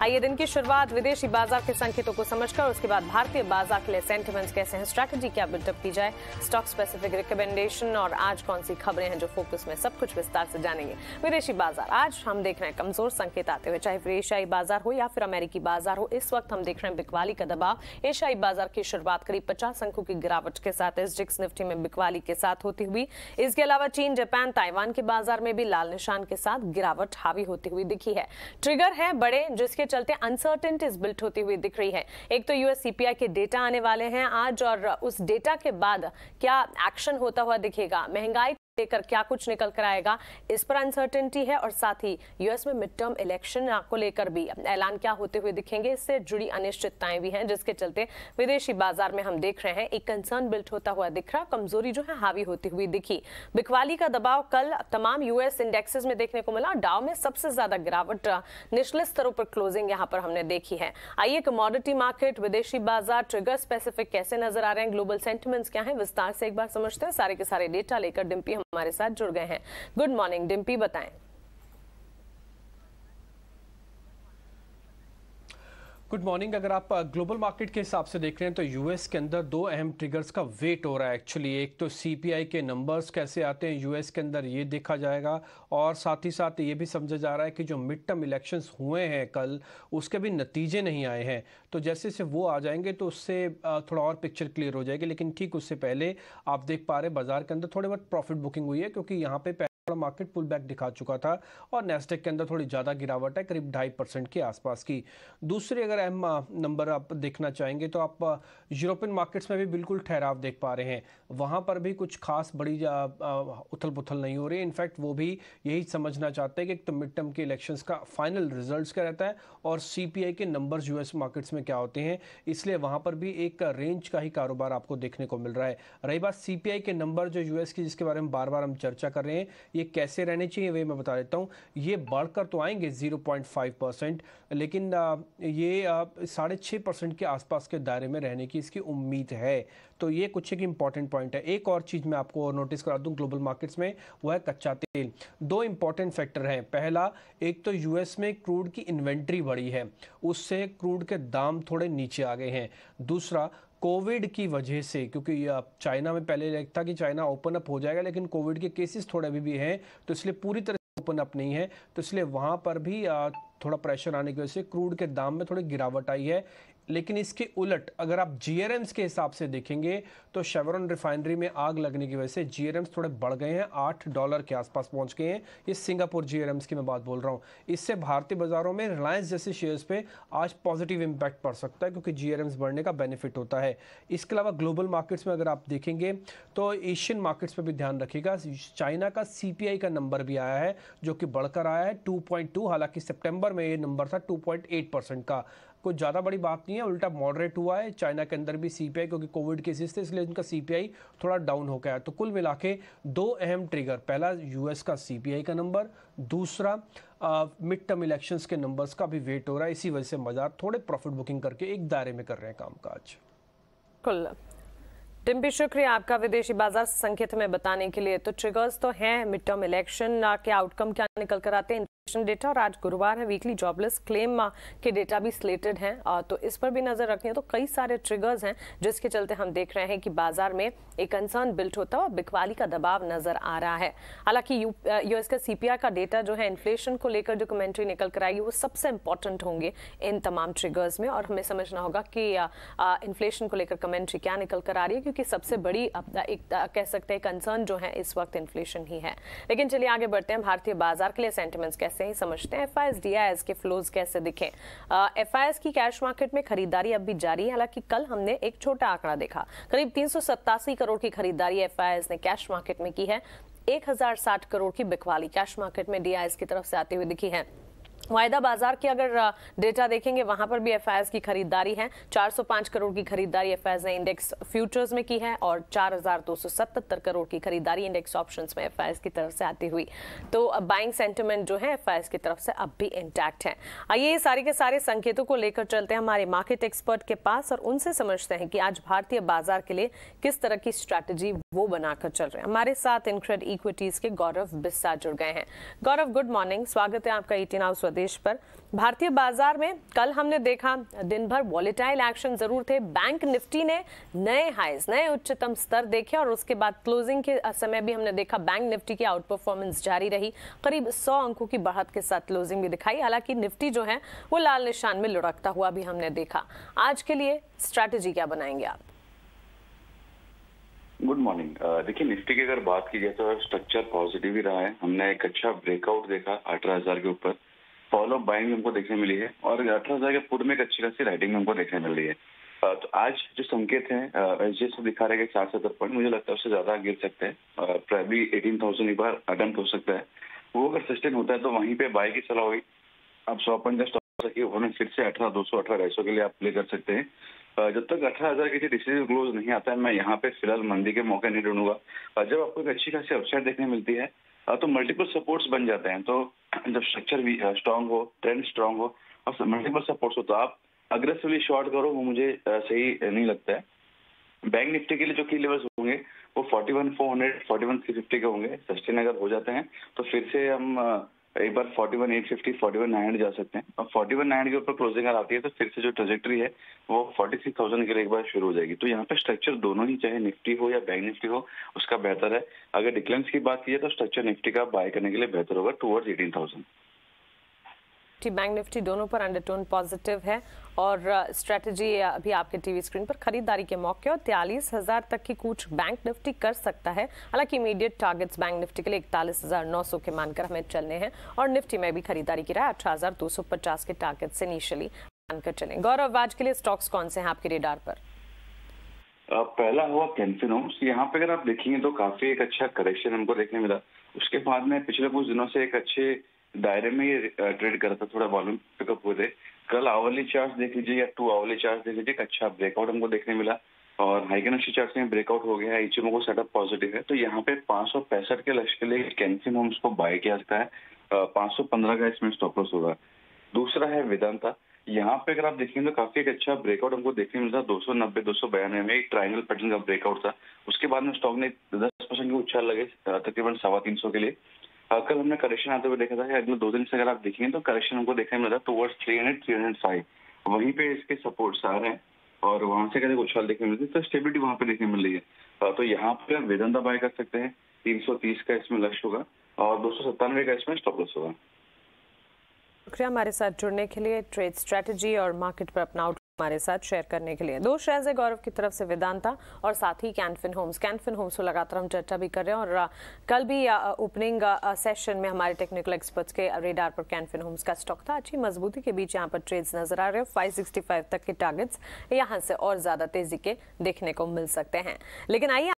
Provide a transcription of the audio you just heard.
आइए दिन की शुरुआत विदेशी बाजार के संकेतों को समझकर उसके बाद भारतीय बाजार के लिए सेंटिमेंट्स कैसे हैं, स्ट्रैटेजी क्या बिल्डअप की जाए, स्टॉक स्पेसिफिक रिकमेंडेशन और आज कौन सी खबरें हैं जो फोकस में, सब कुछ विस्तार से जानेंगे। विदेशी बाजार आज हम देख रहे हैं कमजोर संकेत आते हुए, चाहे फिर एशियाई बाजार हो या फिर अमेरिकी बाजार हो। इस वक्त हम देख रहे हैं बिकवाली का दबाव। एशियाई बाजार की शुरुआत करीब 50 अंकों की गिरावट के साथ एसजीएक्स निफ्टी में बिकवाली के साथ होती हुई। इसके अलावा चीन, जापान, ताइवान के बाजार में भी लाल निशान के साथ गिरावट हावी होती हुई दिखी है। ट्रिगर है बड़े जिसके चलते अनसर्टेनिटीज बिल्ट होती हुई दिख रही है। एक तो यूएस सीपीआई के डेटा आने वाले हैं आज और उस डेटा के बाद क्या एक्शन होता हुआ दिखेगा, महंगाई लेकर क्या कुछ निकल कर आएगा, इस पर अनसर्टेनिटी है। और साथ ही यूएस में मिड टर्म इलेक्शन को लेकर भी ऐलान क्या होते हुए दिखेंगे, इससे जुड़ी अनिश्चितताएं भी हैं, जिसके चलते विदेशी बाजार में हम देख रहे हैं एक कंसर्न बिल्ट होता हुआ दिख रहा, कमजोरी जो है हावी होती हुई दिखी। बिकवाली का दबाव कल तमाम यूएस इंडेक्सेस में देखने को मिला। डाउ में सबसे ज्यादा गिरावट निचले स्तरों पर क्लोजिंग यहां पर हमने देखी है। आइए कमोडिटी मार्केट, विदेशी बाजार, ट्रिगर स्पेसिफिक कैसे नजर आ रहे हैं, ग्लोबल सेंटिमेंट्स क्या है, विस्तार से एक बार समझते हैं। सारे के सारे डेटा लेकर डिम्पी हमारे साथ जुड़ गए हैं। गुड मॉर्निंग डिम्पी, बताएं। Good morning. अगर आप ग्लोबल मार्केट के हिसाब से देख रहे हैं तो यूएस के अंदर दो अहम ट्रिगर्स का वेट हो रहा है एक्चुअली। एक तो सीपीआई के नंबर्स कैसे आते हैं यूएस के अंदर, ये देखा जाएगा, और साथ ही साथ ये भी समझा जा रहा है कि जो मिड टर्म इलेक्शंस हुए हैं कल, उसके भी नतीजे नहीं आए हैं। तो जैसे से वो आ जाएंगे तो उससे थोड़ा और पिक्चर क्लियर हो जाएगी। लेकिन ठीक उससे पहले आप देख पा रहे बाजार के अंदर थोड़े बहुत प्रॉफिट बुकिंग हुई है, क्योंकि यहाँ पे मार्केट पुल बैक दिखा चुका था और नेस्डेक के अंदर थोड़ी ज़्यादा गिरावट है, करीब 2.5% के आसपास की। दूसरी अगर अहम नंबर आप देखना चाहेंगे तो आप यूरोपियन मार्केट्स में भी बिल्कुल ठहराव देख पा रहे हैं। वहाँ पर भी कुछ खास बड़ी उथल पुथल नहीं हो रही है। इनफैक्ट वो भी यही समझना चाहते हैं कि एक तो मिड टर्म के इलेक्शंस का फाइनल रिजल्ट्स क्या रहता है और सीपीआई के नंबर्स यूएस मार्केट्स में क्या होते हैं, इसलिए वहाँ पर भी एक रेंज का ही कारोबार आपको देखने को मिल रहा है। रही बात सीपीआई के नंबर जो यूएस की, जिसके बारे में बार बार हम चर्चा कर रहे हैं, ये कैसे रहने चाहिए वे मैं बता देता हूँ। ये बढ़कर तो आएंगे 0.5%, लेकिन ये 6.5% के आसपास के दायरे में रहने की इसकी उम्मीद है। तो ये कुछ एक इंपॉर्टेंट पॉइंट है। एक और चीज़ मैं आपको नोटिस करा दूं ग्लोबल मार्केट्स में, वो है कच्चा तेल। दो इंपॉर्टेंट फैक्टर हैं। पहला, एक तो यूएस में क्रूड की इन्वेंट्री बढ़ी है, उससे क्रूड के दाम थोड़े नीचे आ गए हैं। दूसरा, कोविड की वजह से, क्योंकि चाइना में पहले लगता कि चाइना ओपन अप हो जाएगा, लेकिन कोविड के केसेस थोड़े अभी भी हैं, तो इसलिए पूरी तरह से ओपन अप नहीं है, तो इसलिए वहाँ पर भी थोड़ा प्रेशर आने की वजह से क्रूड के दाम में थोड़ी गिरावट आई है। लेकिन इसके उलट अगर आप जीआरएम्स के हिसाब से देखेंगे तो शेवरॉन रिफाइनरी में आग लगने की वजह से जीआरएम्स थोड़े बढ़ गए हैं, $8 के आसपास पहुंच गए हैं। ये सिंगापुर जीआरएम्स की मैं बात बोल रहा हूं। इससे भारतीय बाजारों में रिलायंस जैसे शेयर्स पे आज पॉजिटिव इंपैक्ट पड़ सकता है, क्योंकि जीआरएम्स बढ़ने का बेनिफिट होता है। इसके अलावा ग्लोबल मार्केट्स में अगर आप देखेंगे तो एशियन मार्केट्स पर भी ध्यान रखिएगा। चाइना का सीपीआई का नंबर भी आया है जो कि बढ़कर आया है 2.2, हालांकि सितंबर में ये नंबर था 2.8% का। कोई ज़्यादा बड़ी बात नहीं है, उल्टा मॉडरेट हुआ है। चाइना के अंदर भी सीपीआई, क्योंकि कोविड केसेस थे इसलिए उनका सीपीआई थोड़ा डाउन हो गया। तो कुल मिला के दो अहम ट्रिगर, पहला यूएस का सीपीआई का नंबर, दूसरा मिड टर्म इलेक्शंस के नंबर्स का भी वेट हो रहा है। इसी वजह से बाजार थोड़े प्रॉफिट बुकिंग करके एक दायरे में कर रहे हैं कामकाज। कुल डिम्पी, शुक्रिया आपका विदेशी बाजार संकेत में बताने के लिए। तो ट्रिगर्स तो हैं, मिड टर्म इलेक्शन के आउटकम क्या निकल कर आते हैं, डेटा, और आज गुरुवार है, वीकली जॉबलेस क्लेम के डेटा भी स्लेटेड हैं, तो इस पर भी नजर रखनी है। तो कई सारे ट्रिगर्स हैं जिसके चलते हम देख रहे हैं कि बाजार में एक कंसर्न बिल्ट होता है और बिकवाली का दबाव नजर आ रहा है। हालांकि यूएस का सीपीआई का डेटा जो है, इन्फ्लेशन को लेकर जो कमेंट्री निकल कर आएगी, वो सबसे इंपॉर्टेंट होंगे इन तमाम ट्रिगर्स में, और हमें समझना होगा कि इन्फ्लेशन को लेकर कमेंट्री क्या निकल कर आ रही है, क्योंकि सबसे बड़ी एक कह सकते हैं कंसर्न जो है इस वक्त इन्फ्लेशन ही है। लेकिन चलिए आगे बढ़ते हैं। भारतीय बाजार के लिए सेंटिमेंट्स कैसे ही समझते हैं, एफआईएस डीआईएस के फ्लोज कैसे दिखे। एफआईएस की कैश मार्केट में खरीदारी अब भी जारी है। हालांकि कल हमने एक छोटा आंकड़ा देखा, करीब 387 करोड़ की खरीदारी एफआईएस ने कैश मार्केट में की है। 1060 करोड़ की बिकवाली कैश मार्केट में डीआईएस की तरफ से आती हुई दिखी है। वायदा बाजार की अगर डेटा देखेंगे, वहां पर भी एफआईएस की खरीदारी है। 405 करोड़ की खरीदारी एफआईएस ने इंडेक्स फ्यूचर्स में की है और 4277 करोड़ की खरीदारी इंडेक्स ऑप्शंस में एफआईएस की तरफ से आती हुई। तो बाइंग सेंटिमेंट जो है एफआईएस की तरफ से अब भी इंटैक्ट है। आइए ये सारे के सारे संकेतों को लेकर चलते हैं हमारे मार्केट एक्सपर्ट के पास और उनसे समझते हैं कि आज भारतीय बाजार के लिए किस तरह की स्ट्रैटेजी वो बनाकर चल रहे हैं। हमारे साथ इनक्रेड इक्विटीज के गौरव बिस्सा जुड़ गए हैं। गौरव, गुड मॉर्निंग, स्वागत है आपका 18 आवर स्वदेश पर। भारतीय बाजार में कल हमने देखा दिन भर वॉलेटाइल एक्शन जरूर थे। बैंक निफ्टी ने नए हाईज, नए उच्चतम स्तर देखे और उसके बाद क्लोजिंग के समय भी हमने देखा बैंक निफ्टी की आउट परफॉर्मेंस जारी रही। करीब 100 अंकों की बढ़त के साथ क्लोजिंग भी दिखाई। हालांकि निफ्टी जो है वो लाल निशान में लुढ़कता हुआ भी हमने देखा। आज के लिए स्ट्रैटेजी क्या बनाएंगे आप? Good morning. देखिए, निफ्टी की अगर बात की जाए तो स्ट्रक्चर पॉजिटिव ही रहा है। हमने एक अच्छा ब्रेकआउट देखा 18,000 के ऊपर, फॉलो बाइंग हमको देखने मिली है और 18,000 के पूर्व में एक अच्छी खासी राइटिंग हमको देखने मिल रही है। तो आज जो संकेत है एसजीएस दिखा रहे हैं 60-70 पॉइंट, मुझे लगता है उससे ज्यादा गिर सकते हैं। प्रोबेबली 18,000 एक बार अटेम्प्ट हो सकता है। वो अगर सस्टेन होता है तो वहीं पे बाय की सलाह होगी। अब 100 पॉइंट का स्टॉप रखिए, उन्होंने फिर से 18,200 18,250 के लिए आप प्ले कर सकते हैं। जब तक 18,000 के डिसीजन क्लोज नहीं आता है, मैं यहाँ पे फिलहाल मंदी के मौके नहीं ढूंढूंगा। जब आपको एक अच्छी खासी अपसाइड देखने मिलती है तो मल्टीपल सपोर्ट्स बन जाते हैं। तो जब स्ट्रक्चर भी स्ट्रांग हो, ट्रेंड स्ट्रांग हो और मल्टीपल सपोर्ट्स हो तो आप अग्रेसिवली शॉर्ट करो, वो मुझे सही नहीं लगता है। बैंक निफ्टी के लिए जो की लेवल्स होंगे वो 41,400 41,350 के होंगे। सस्टेन अगर हो जाते हैं तो फिर से हम एक बार 41,850 41,900 जा सकते हैं और 41,900 के ऊपर क्लोजिंग अगर आती है तो फिर से जो ट्रेजेक्टरी है वो 46,000 के लिए एक बार शुरू हो जाएगी। तो यहाँ पे स्ट्रक्चर दोनों ही, चाहे निफ्टी हो या बैंक निफ्टी हो, उसका बेहतर है। अगर डिक्लाइंस की बात की जाए तो स्ट्रक्चर निफ्टी का बाय करने के लिए बेहतर होगा टुवर्ड्स 18,000। बैंक निफ्टी दोनों पर अंडरटोन पॉजिटिव है और स्ट्रेटजी अभी आपके टीवी स्क्रीन पर खरीदारी के मौके और 43,000 तक की कूच बैंक निफ्टी कर सकता है। हालांकि इमीडिएट टारगेट्स बैंक निफ्टी के लिए 41,900 के मानकर हमें चलने हैं और निफ्टी में भी खरीदारी की राय 18,250 के टारगेट से इनिशियली मानकर चलें। गौरव, आज के लिए स्टॉक्स कौन से हैं आपके रेडार पर? पहला हुआ कैनफिन होम्स। यहाँ पे अगर आप देखेंगे तो काफी एक अच्छा करेक्शन हमको देखने मिला। उसके बाद में पिछले कुछ दिनों से एक अच्छे दायरे में ये ट्रेड कर रहा था, थोड़ा वॉल्यूम पिकअप हुए थे। कल आवरली चार्ट देख लीजिए या 2 आवरली चार्ट देख लीजिए, एक अच्छा ब्रेकआउट हमको देखने मिला और हाइगेनोशी चार्ट में ब्रेकआउट हो गया है। इचिमो को सेटअप पॉजिटिव है, तो यहाँ पे 565 के लक्ष्य के लिए कैनफिन होम्स को बाय किया जाता है। 515 का इसमें स्टॉप लॉस होगा। दूसरा है वेदांता। यहाँ पे अगर आप देखेंगे तो काफी एक अच्छा ब्रेकआउट हमको देखने मिलता है। 290 292 में एक ट्रायंगल पैटर्न का ब्रेकआउट था। उसके बाद में स्टॉक ने 10% की उछाल लगे तकरीबन 350 के लिए। कल हमने करेक्शन आते हुए देखा था कि अगले 2 दिन से अगर आप देखेंगे तो करेक्शन हमको देखने मिला था टुवर्ड्स 300 305। वहीं पे इसके सपोर्ट्स आ रहे हैं और वहां से कहीं उछाल देखने मिलती है, तो स्टेबिलिटी वहां पे देखने मिल रही है। तो यहाँ पे वेदांता बाय कर सकते हैं। 330 का इसमें लक्ष्य होगा और 297 का इसमें स्टॉप लॉस होगा। शुक्रिया हमारे साथ जुड़ने के लिए, ट्रेड स्ट्रेटजी और मार्केट पर अपना आउटलुक हमारे साथ शेयर करने के लिए। 2 शेयर्स है गौरव की तरफ से, वेदांता और साथ ही कैनफिन होम्स। कैनफिन होम्स को लगातार हम चर्चा भी कर रहे हैं और कल भी ओपनिंग सेशन में हमारे टेक्निकल एक्सपर्ट्स के रेडार पर कैनफिन होम्स का स्टॉक था। अच्छी मजबूती के बीच यहाँ पर ट्रेड्स नजर आ रहे हैं। 565 तक के टारगेट्स यहाँ से और ज्यादा तेजी के देखने को मिल सकते हैं। लेकिन आइए